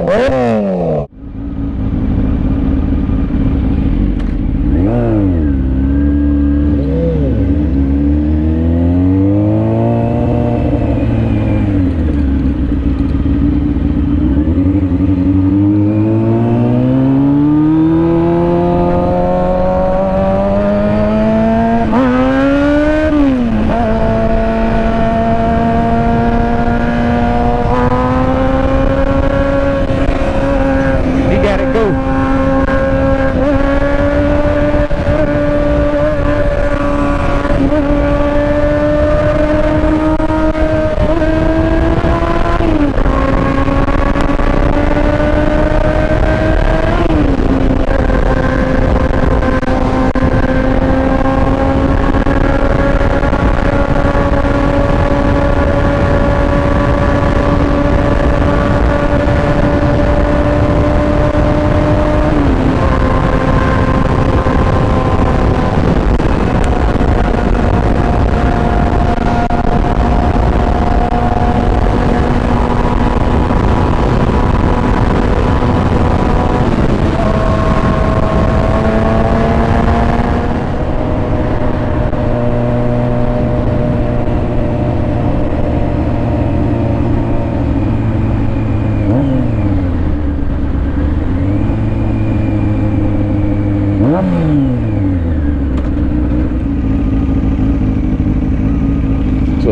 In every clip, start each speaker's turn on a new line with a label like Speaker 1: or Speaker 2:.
Speaker 1: So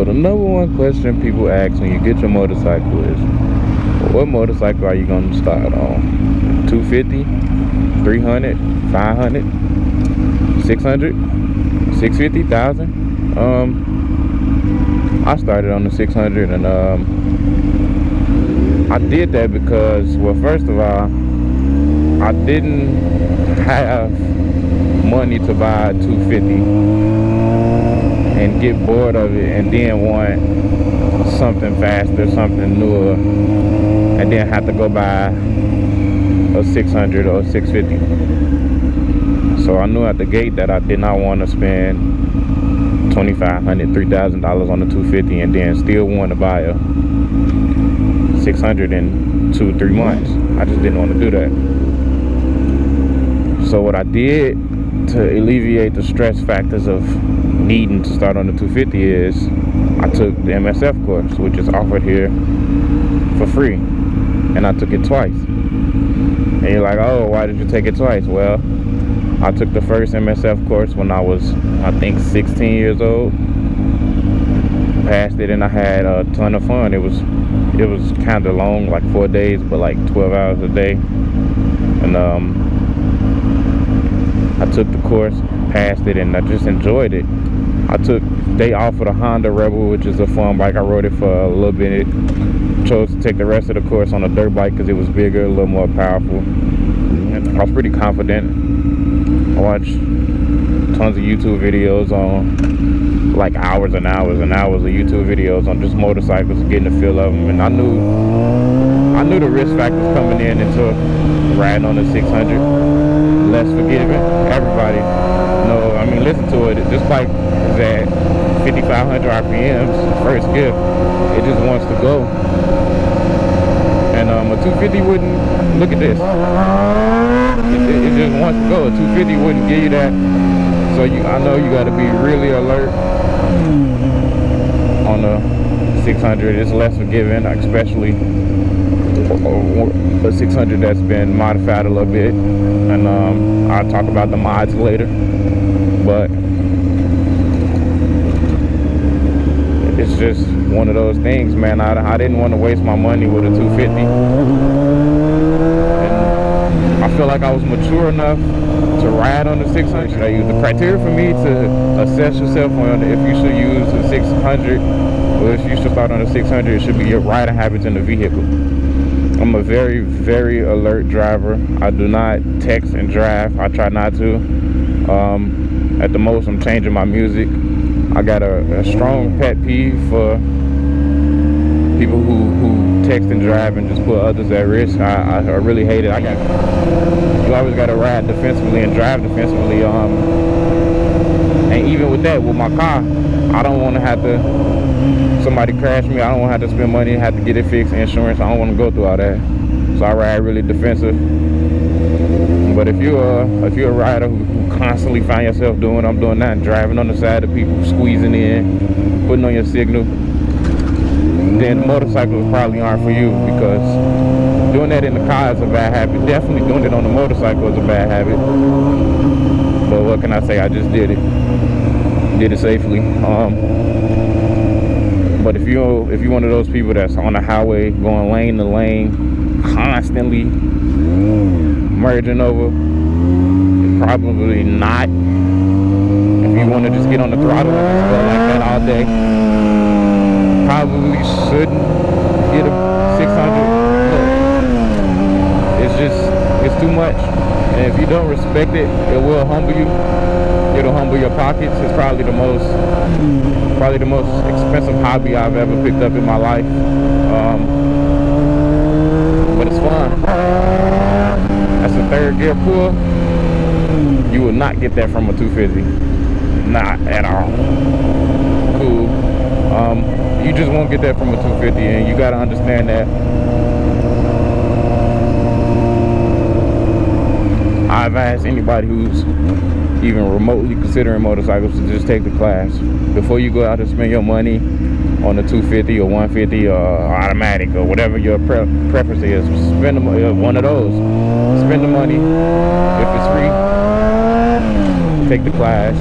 Speaker 1: the number one question people ask when you get your motorcycle is, well, what motorcycle are you going to start on? 250, 300, 500, 600, 650, 1000? I started on the 600, and I did that because, well, first of all, I didn't have money to buy a 250 and get bored of it and then want something faster, something newer, and then have to go buy a 600 or a 650. So I knew at the gate that I did not want to spend $2,500, $3,000 on a 250 and then still want to buy a 600 in 2-3 months. I just didn't want to do that. So what I did to alleviate the stress factors of needing to start on the 250 is I took the MSF course, which is offered here for free, and I took it twice. And you're like, oh, why did you take it twice? Well, I took the first MSF course when I was, I think, 16 years old. Passed it, and I had a ton of fun. It was kind of long, like 4 days, but like 12 hours a day. And I took the course, passed it, and I just enjoyed it. They offered a Honda Rebel, which is a fun bike. I rode it for a little bit. Chose to take the rest of the course on a dirt bike because it was bigger, a little more powerful. And I was pretty confident. I watched tons of YouTube videos on, like, hours and hours and hours of YouTube videos on just motorcycles, getting the feel of them. And I knew the risk factors coming in into riding on the 600. Less forgiving. Everybody know. I mean, listen to it. This bike is at 5,500 RPMs. First gift. It just wants to go. And a 250 wouldn't. Look at this. It just wants to go. A 250 wouldn't give you that. So I know you got to be really alert on the 600. It's less forgiving, especially a 600 that's been modified a little bit, and I'll talk about the mods later. But it's just one of those things, man. I didn't want to waste my money with a 250, and I feel like I was mature enough to ride on the 600. The criteria for me to assess yourself on if you should use the 600 or if you should start on the 600, it should be your riding habits in the vehicle. I'm a very, very alert driver. I do not text and drive. I try not to. At the most, I'm changing my music. I got a strong pet peeve for people who text and drive and just put others at risk. I really hate it. You always got to ride defensively and drive defensively. And even with that, with my car, I don't want to have to, somebody crash me, I don't want to have to spend money and have to get it fixed, insurance. I don't want to go through all that. So I ride really defensive. But if you're a rider who constantly find yourself doing what I'm doing now, driving on the side of people, squeezing in, putting on your signal, then motorcycles probably aren't for you, because doing that in the car is a bad habit. Definitely doing it on the motorcycle is a bad habit. But what can I say? I just did it. Did it safely. But if you're one of those people that's on the highway going lane to lane, constantly merging over, probably not. If you want to just get on the throttle and just go like that all day, probably shouldn't get a 600. It's too much, and if you don't respect it, it will humble you. It'll humble your pockets. It's probably the most expensive hobby I've ever picked up in my life. But it's fun. That's a third gear pull. You will not get that from a 250. Not at all. Cool. You just won't get that from a 250, and you got to understand that. I advise anybody who's even remotely considering motorcycles to just take the class before you go out and spend your money on a 250 or 150 or automatic or whatever your preference is. Spend one of those. Spend the money. If it's free, take the class.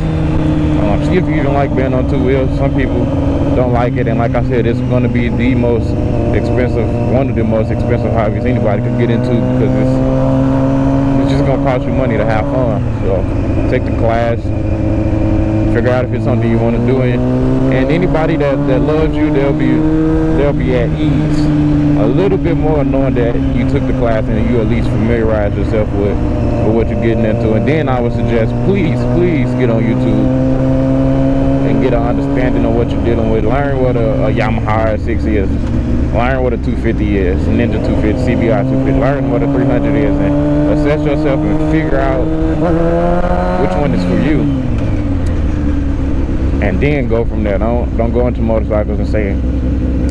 Speaker 1: See if you don't like being on two wheels. Some people don't like it, and like I said, it's going to be the most expensive, one of the most expensive hobbies anybody could get into, because it's just going to cost you money to have fun. So take the class, figure out if it's something you want to do, and anybody that loves you, they'll be at ease a little bit more knowing that you took the class and you at least familiarize yourself with what you're getting into. And then I would suggest, please get on YouTube and get an understanding of what you're dealing with. Learn what a Yamaha R6 is. Learn what a 250 is, a Ninja 250, CBR 250. Learn what a 300 is, and assess yourself and figure out which one is for you. And then go from there. Don't go into motorcycles and say,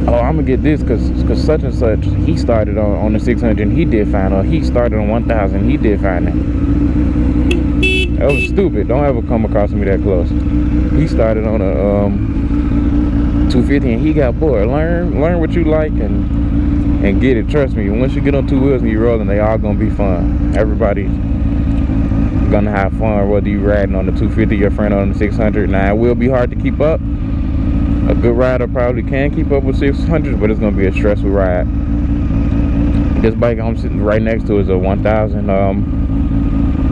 Speaker 1: oh, I'm gonna get this because such and such, he started on the 600 and he did fine, or he started on 1000, he did fine. That was stupid. Don't ever come across me that close. He started on a 250 and he got bored. Learn what you like and get it. Trust me, once you get on two wheels and you're rolling, they all gonna be fun. Everybody's gonna have fun, whether you riding on the 250, your friend on the 600. Now it will be hard to keep up. A good rider probably can keep up with 600, but it's gonna be a stressful ride. This bike I'm sitting right next to is a 1000.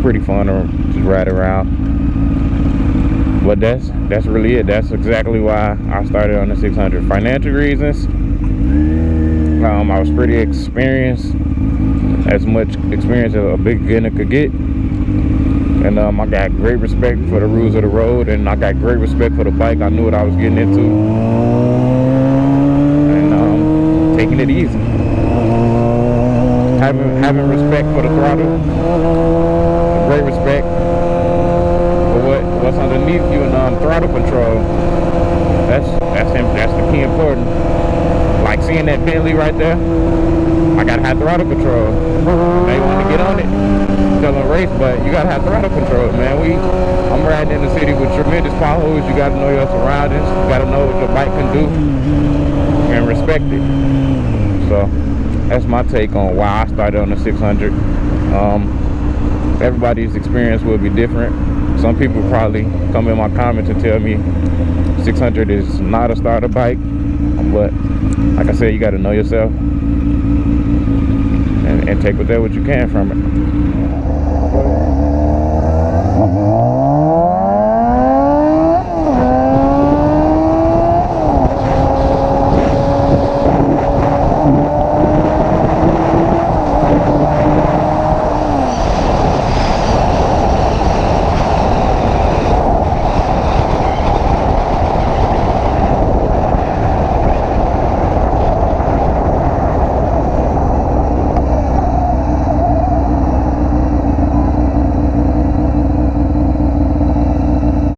Speaker 1: Pretty fun to just ride around. But that's really it. That's exactly why I started on the 600. Financial reasons. I was pretty experienced, as much experience as a beginner could get. And I got great respect for the rules of the road, and I got great respect for the bike. I knew what I was getting into, and taking it easy. Having respect for the throttle, great respect for what's underneath you, and throttle control. That's the key important. Like seeing that Bentley right there, I gotta have throttle control. They want to get on it, tell them race, but you gotta have throttle control, man. I'm riding in the city with tremendous potholes. You gotta know your surroundings. You gotta know what your bike can do and respect it. So that's my take on why I started on the 600. Everybody's experience will be different. Some people probably come in my comments and tell me 600 is not a starter bike, but like I said, you got to know yourself and take what you can from it.